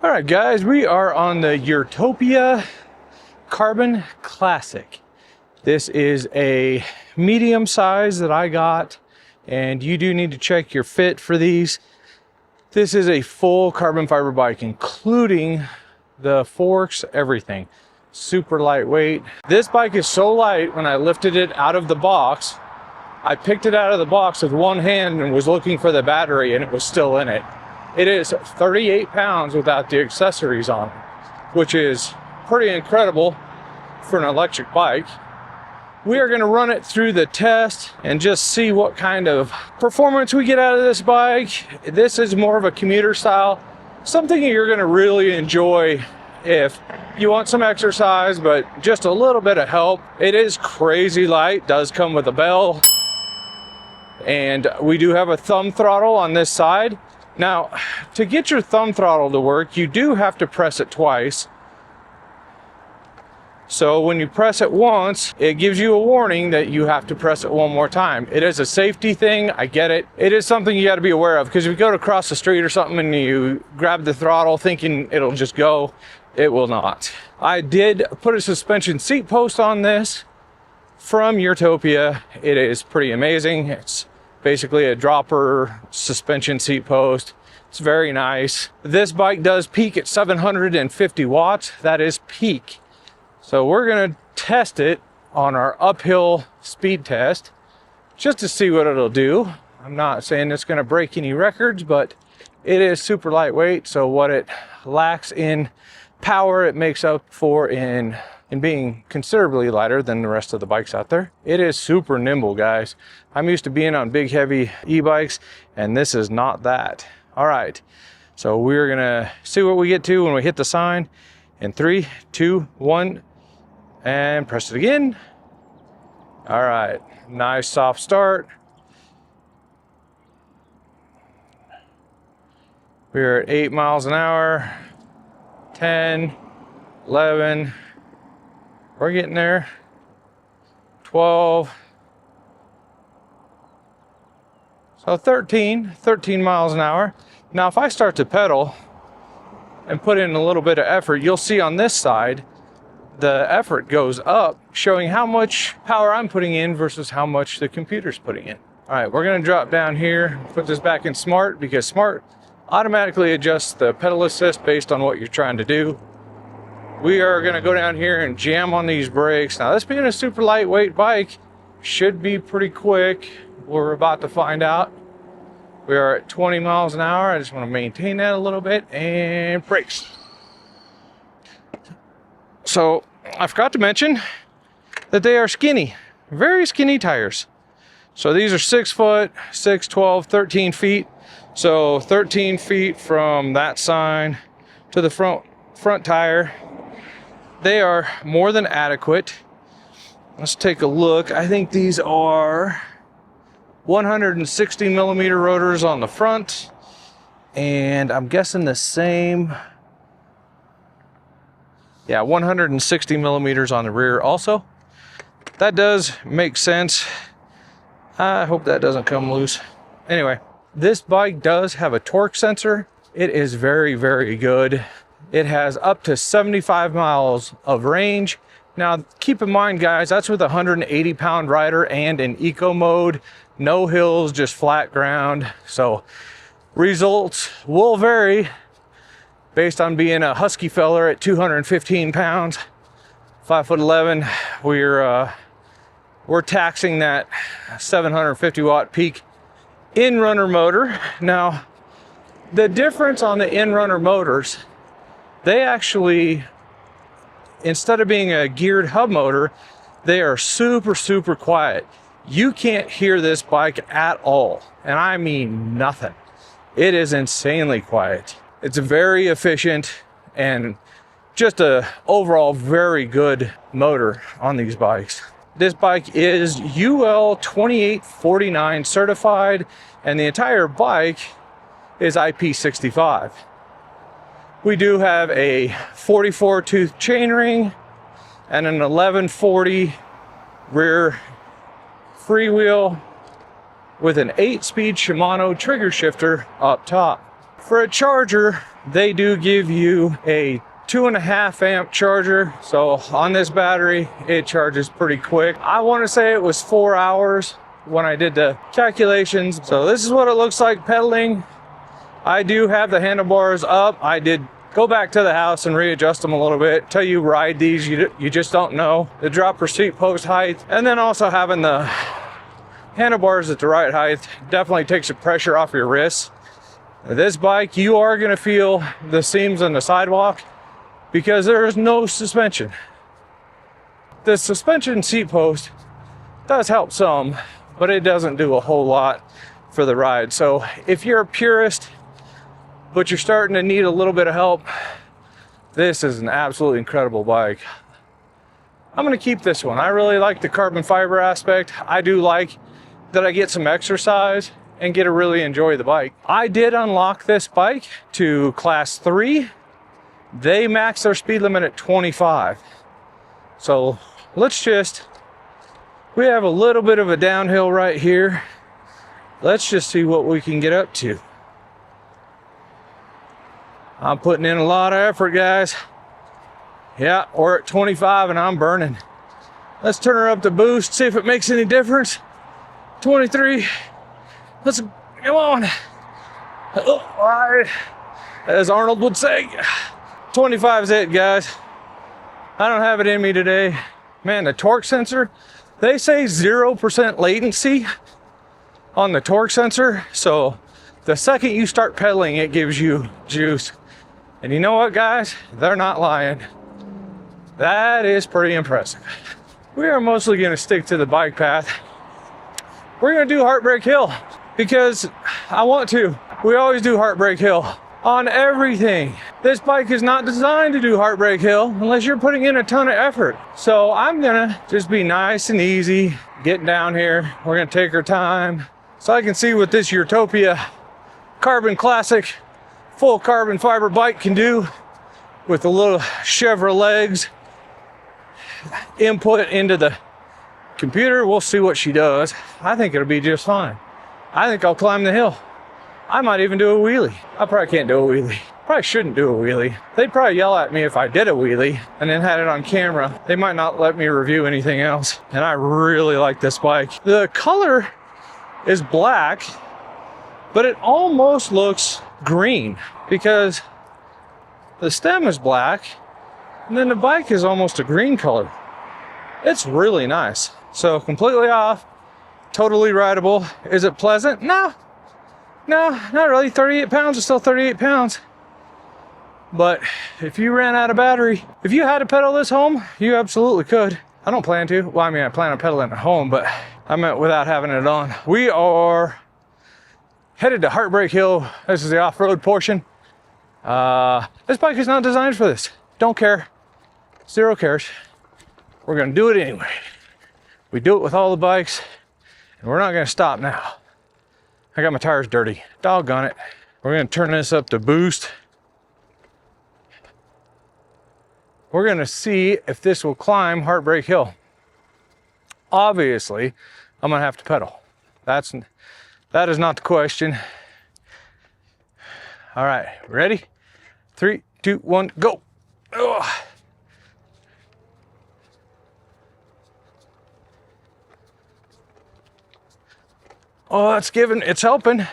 All right, guys, we are on the Urtopia Carbon Classic. This is a medium size that I got, and you do need to check your fit for these. This is a full carbon fiber bike, including the forks, everything. Super lightweight. This bike is so light, when I lifted it out of the box, I picked it out of the box with one hand and was looking for the battery, and it was still in it. It is 38 pounds without the accessories on it, which is pretty incredible for an electric bike. We are going to run it through the test and just see what kind of performance we get out of this bike. This is more of a commuter style, something you're going to really enjoy if you want some exercise, but just a little bit of help. It is crazy light, does come with a bell, and we do have a thumb throttle on this side. Now, to get your thumb throttle to work, you do have to press it twice. So when you press it once, it gives you a warning that you have to press it one more time. It is a safety thing, I get it. It is something you got to be aware of, because if you go to cross the street or something and you grab the throttle thinking it'll just go, it will not. I did put a suspension seat post on this from Urtopia. It is pretty amazing. It's basically a dropper suspension seat post. It's very nice. This bike does peak at 750 watts. That is peak. So we're gonna test it on our uphill speed test just to see what it'll do. I'm not saying it's gonna break any records, but it is super lightweight. So what it lacks in power, it makes up for in being considerably lighter than the rest of the bikes out there. It is super nimble, guys. I'm used to being on big, heavy e-bikes, and this is not that. All right, so we're gonna see what we get to when we hit the sign in 3, 2, 1, and press it again. All right, nice soft start. We're at 8 miles an hour, 10, 11, we're getting there, 12, so 13 miles an hour. Now, if I start to pedal and put in a little bit of effort, you'll see on this side, the effort goes up, showing how much power I'm putting in versus how much the computer's putting in. All right, we're gonna drop down here, put this back in Smart, because Smart automatically adjusts the pedal assist based on what you're trying to do. We are gonna go down here and jam on these brakes. Now, this being a super lightweight bike, should be pretty quick. We're about to find out. We are at 20 miles an hour. I just wanna maintain that a little bit, and brakes. So I forgot to mention that they are skinny, very skinny tires. So these are 6 foot, 6, 12, 13 feet. So 13 feet from that sign to the front tire. They are more than adequate. Let's take a look. I think these are 160 millimeter rotors on the front, and I'm guessing the same. Yeah, 160 millimeters on the rear also. That does make sense. I hope that doesn't come loose. Anyway, this bike does have a torque sensor. It is very, very good. It has up to 75 miles of range. Now, keep in mind, guys, that's with a 180 pound rider and in eco mode, no hills, just flat ground. So results will vary based on being a husky feller at 215 pounds, 5'11". We're taxing that 750 watt peak in-runner motor. Now, the difference on the in-runner motors, they actually, instead of being a geared hub motor, they are super, super quiet. You can't hear this bike at all, and I mean nothing. It is insanely quiet. It's very efficient and just a overall very good motor on these bikes. This bike is UL 2849 certified, and the entire bike is IP65. We do have a 44 tooth chainring and an 1140 rear freewheel with an 8-speed Shimano trigger shifter up top. For a charger, they do give you a 2.5 amp charger. So on this battery, it charges pretty quick. I want to say it was 4 hours when I did the calculations. So this is what it looks like pedaling. I do have the handlebars up. I did go back to the house and readjust them a little bit. Till you ride these, you just don't know the dropper seat post height. And then also having the handlebars at the right height definitely takes the pressure off your wrists. This bike, you are going to feel the seams on the sidewalk because there is no suspension. The suspension seat post does help some, but it doesn't do a whole lot for the ride. So if you're a purist, but you're starting to need a little bit of help, this is an absolutely incredible bike. I'm going to keep this one. I really like the carbon fiber aspect. I do like that I get some exercise and get to really enjoy the bike. I did unlock this bike to class 3. They max their speed limit at 25. So we have a little bit of a downhill right here. Let's just see what we can get up to. I'm putting in a lot of effort, guys. Yeah, we're at 25 and I'm burning. Let's turn her up to boost, see if it makes any difference. 23. Let's come on. As Arnold would say, 25 is it, guys. I don't have it in me today. Man, the torque sensor, they say 0% latency on the torque sensor. So the second you start pedaling, it gives you juice. And you know what, guys? They're not lying. That is pretty impressive. We are mostly going to stick to the bike path. We're going to do Heartbreak Hill because I want to. We always do Heartbreak Hill on everything. This bike is not designed to do Heartbreak Hill unless you're putting in a ton of effort. So I'm going to just be nice and easy getting down here. We're going to take our time so I can see what this Urtopia Carbon Classic full carbon fiber bike can do with a little Chevrolet legs input into the computer. We'll see what she does. I think it'll be just fine. I think I'll climb the hill. I might even do a wheelie. I probably can't do a wheelie. Probably shouldn't do a wheelie. They'd probably yell at me if I did a wheelie and then had it on camera. They might not let me review anything else. And I really like this bike. The color is black, but it almost looks green because the stem is black and then the bike is almost a green color. It's really nice. So completely off, totally rideable. Is it pleasant? No, not really. 38 pounds is still 38 pounds. But if you ran out of battery, if you had to pedal this home, you absolutely could. I don't plan to. Well, I mean, I plan on pedaling at home, but I meant without having it on. We are headed to Heartbreak Hill. This is the off-road portion. This bike is not designed for this. Don't care. Zero cares. We're gonna do it anyway. We do it with all the bikes, and we're not gonna stop now. I got my tires dirty. Doggone it. We're gonna turn this up to boost. We're gonna see if this will climb Heartbreak Hill. Obviously, I'm gonna have to pedal. That is not the question. All right, ready? 3, 2, 1, go. Ugh. Oh, it's helping.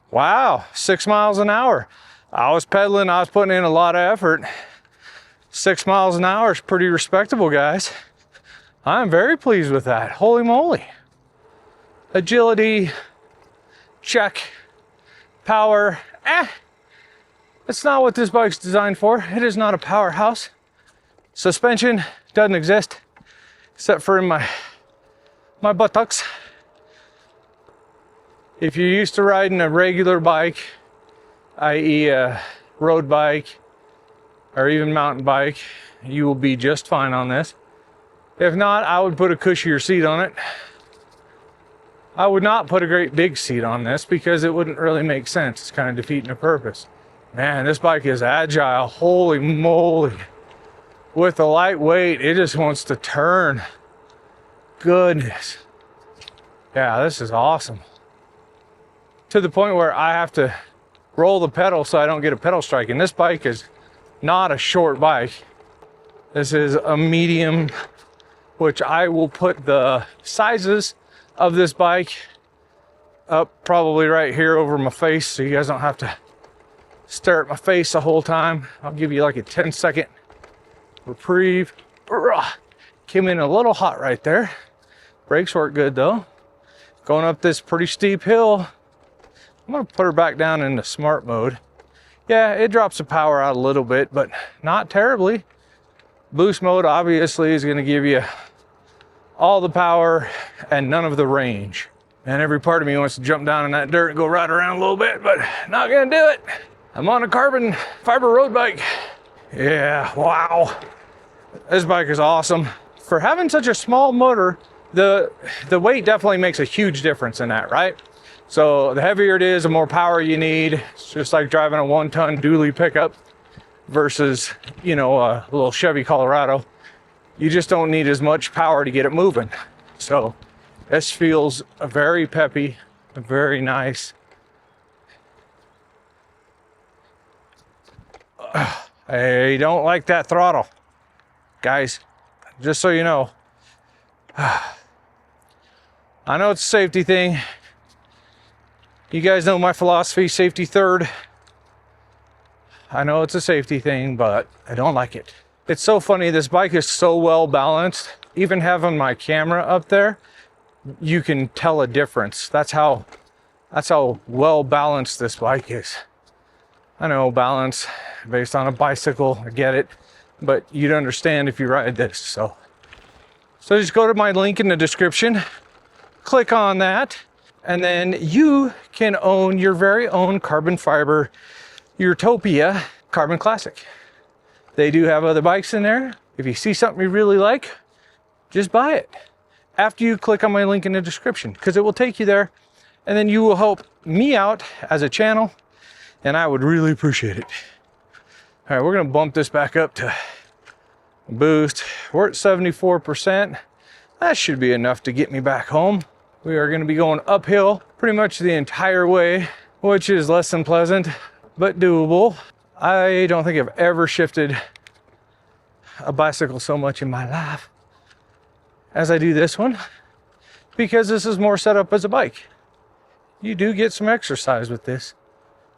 Wow, 6 miles an hour. I was pedaling, I was putting in a lot of effort. 6 miles an hour is pretty respectable, guys. I'm very pleased with that. Holy moly. Agility, check. Power, That's not what this bike's designed for. It is not a powerhouse. Suspension doesn't exist, except for in my buttocks. If you're used to riding a regular bike, i.e. a road bike or even mountain bike, you will be just fine on this. If not, I would put a cushier seat on it. I would not put a great big seat on this because it wouldn't really make sense. It's kind of defeating the purpose. Man, this bike is agile. Holy moly. With the lightweight, it just wants to turn. Goodness. Yeah, this is awesome. To the point where I have to roll the pedal so I don't get a pedal strike. And this bike is not a short bike. This is a medium, which I will put the sizes of this bike up probably right here over my face so you guys don't have to stare at my face the whole time. I'll give you like a 10-second reprieve. Came in a little hot right there. Brakes work good though. Going up this pretty steep hill. I'm gonna put her back down into smart mode. Yeah, it drops the power out a little bit, but not terribly. Boost mode obviously is gonna give you all the power and none of the range. And every part of me wants to jump down in that dirt and go right around a little bit, but not gonna do it. I'm on a carbon fiber road bike. Yeah, wow. This bike is awesome. For having such a small motor, the weight definitely makes a huge difference in that, right? So the heavier it is, the more power you need. It's just like driving a 1-ton dually pickup versus, you know, a little Chevy Colorado. You just don't need as much power to get it moving. So this feels very peppy, very nice. I don't like that throttle, guys, just so you know. I know it's a safety thing. You guys know my philosophy, safety third. I know it's a safety thing, but I don't like it. It's so funny, this bike is so well balanced. Even having my camera up there, you can tell a difference. That's how well balanced this bike is. I know balance based on a bicycle, I get it, but you'd understand if you ride this. So just go to my link in the description, click on that, and then you can own your very own carbon fiber Urtopia Carbon Classic. They do have other bikes in there. If you see something you really like, just buy it after you click on my link in the description, because it will take you there, and then you will help me out as a channel, and I would really appreciate it. All right, we're gonna bump this back up to boost. We're at 74%. That should be enough to get me back home. We are gonna be going uphill pretty much the entire way, which is less than pleasant, but doable. I don't think I've ever shifted a bicycle so much in my life as I do this one, because this is more set up as a bike. You do get some exercise with this.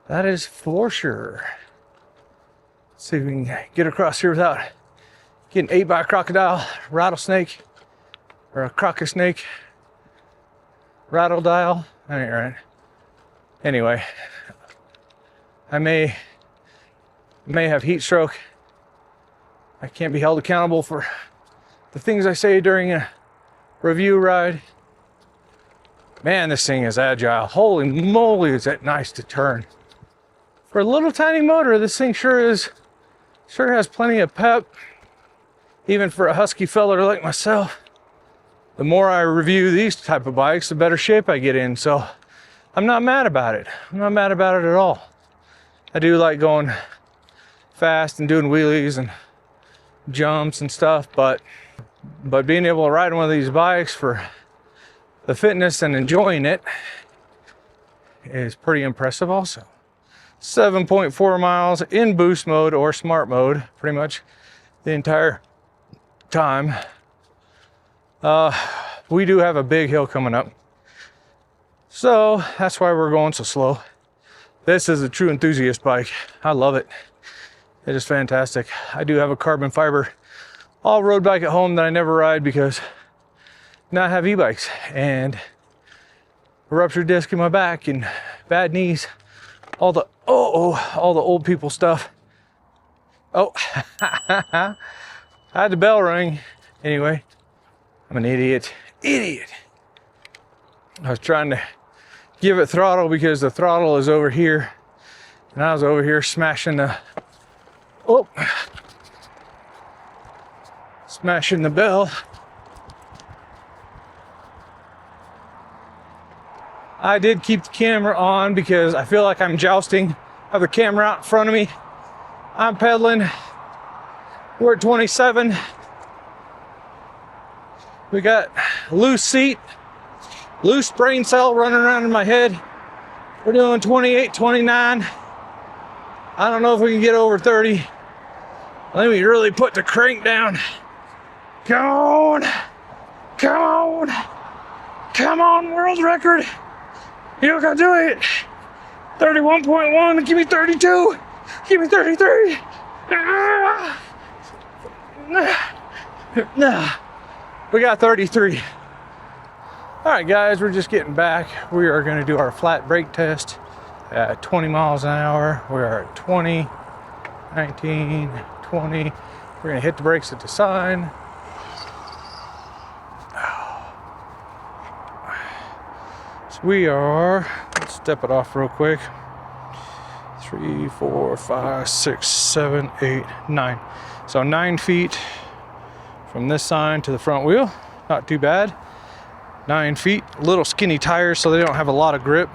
That is for sure. Let's see if we can get across here without getting ate by a crocodile, rattlesnake, or a crocosnake, rattle dial. That ain't right. Anyway, I may have heat stroke. I can't be held accountable for the things I say during a review ride. Man, this thing is agile. Holy moly, is that nice to turn. For a little tiny motor, this thing sure has plenty of pep, even for a husky fella like myself. The more I review these type of bikes, the better shape I get in. So I'm not mad about it. I'm not mad about it at all. I do like going fast and doing wheelies and jumps and stuff, but being able to ride one of these bikes for the fitness and enjoying it is pretty impressive also. 7.4 miles in boost mode or smart mode pretty much the entire time. We do have a big hill coming up, so that's why we're going so slow. This is a true enthusiast bike. I love it. It is fantastic. I do have a carbon fiber all-road bike at home that I never ride because now I have e-bikes and a ruptured disc in my back and bad knees. All the old people stuff. Oh, I had the bell ring. Anyway, I'm an idiot. I was trying to give it throttle because the throttle is over here, and I was over here smashing the bell. I did keep the camera on because I feel like I'm jousting. I have the camera out in front of me. I'm pedaling. We're at 27. We got a loose seat, loose brain cell running around in my head. We're doing 28, 29. I don't know if we can get over 30. Let me really put the crank down. Come on. Come on. Come on, world record. You can do it. 31.1. Give me 32. Give me 33. We got 33. All right, guys, we're just getting back. We are going to do our flat brake test at 20 miles an hour. We are at 20, 19, 20. We're going to hit the brakes at the sign. So we are, let's step it off real quick. 3, 4, 5, 6, 7, 8, 9. So 9 feet from this sign to the front wheel. Not too bad. 9 feet. Little skinny tires so they don't have a lot of grip.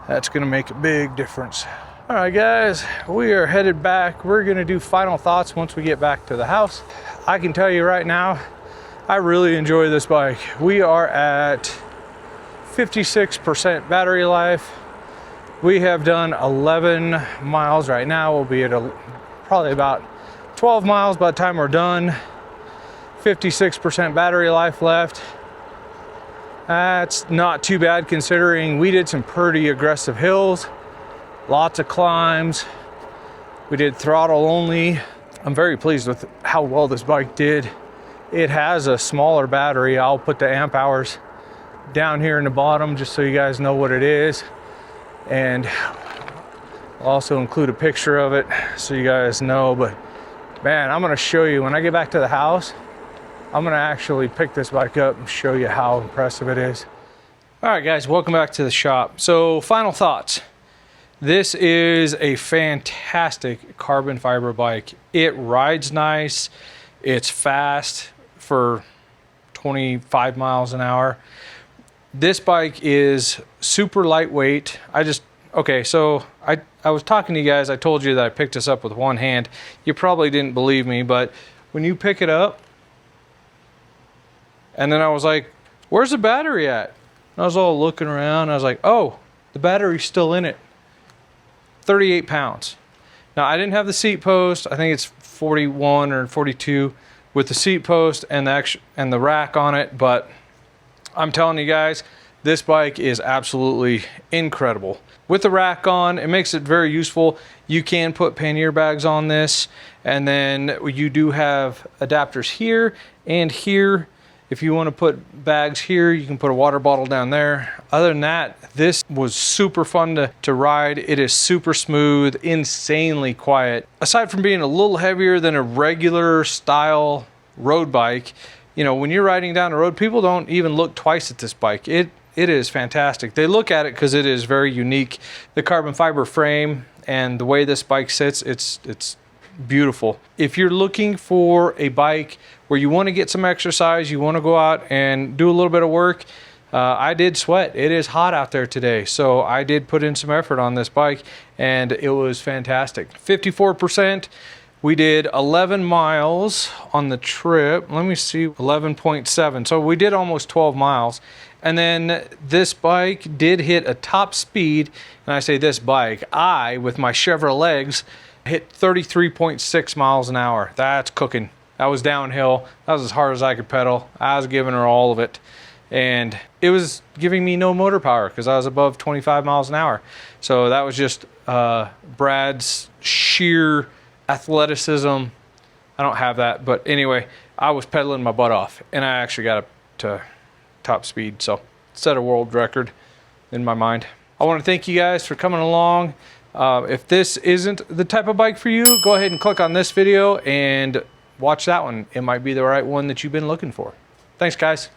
That's going to make a big difference. All right, guys, we are headed back. We're going to do final thoughts once we get back to the house. I can tell you right now, I really enjoy this bike. We are at 56% battery life. We have done 11 miles right now. We'll be at probably about 12 miles by the time we're done. 56% battery life left. That's not too bad considering we did some pretty aggressive hills, lots of climbs. We did throttle only. I'm very pleased with how well this bike did. It has a smaller battery. I'll put the amp hours down here in the bottom just so you guys know what it is. And I'll also include a picture of it so you guys know. But man, I'm gonna show you when I get back to the house. I'm gonna actually pick this bike up and show you how impressive it is. All right, guys, welcome back to the shop. So final thoughts. This is a fantastic carbon fiber bike. It rides nice. It's fast for 25 miles an hour. This bike is super lightweight. Okay, so I was talking to you guys. I told you that I picked this up with one hand. You probably didn't believe me, but when you pick it up, and then I was like, where's the battery at? And I was all looking around. I was like, oh, the battery's still in it. 38 pounds. Now, I didn't have the seat post. I think it's 41 or 42 with the seat post and the rack on it, but I'm telling you guys, this bike is absolutely incredible. With the rack on, it makes it very useful. You can put pannier bags on this, and then you do have adapters here and here. If you want to put bags here, you can put a water bottle down there. Other than that, this was super fun to ride. It is super smooth, insanely quiet. Aside from being a little heavier than a regular style road bike, you know, when you're riding down the road, people don't even look twice at this bike. It is fantastic. They look at it because it is very unique. The carbon fiber frame and the way this bike sits, it's beautiful. If you're looking for a bike where you want to get some exercise, you want to go out and do a little bit of work, I did sweat. It is hot out there today, so I did put in some effort on this bike, and it was fantastic. 54%. We did 11 miles on the trip. Let me see, 11.7. So we did almost 12 miles. And then this bike did hit a top speed. And I say this bike, with my Chevrolet legs, hit 33.6 miles an hour. That's cooking. That was downhill. That was as hard as I could pedal. I was giving her all of it. And it was giving me no motor power because I was above 25 miles an hour. So that was just Brad's sheer athleticism. I don't have that, but anyway, I was pedaling my butt off, and I actually got up to top speed, so set a world record in my mind. I want to thank you guys for coming along. If this isn't the type of bike for you, go ahead and click on this video and watch that one. It might be the right one that you've been looking for. Thanks, guys.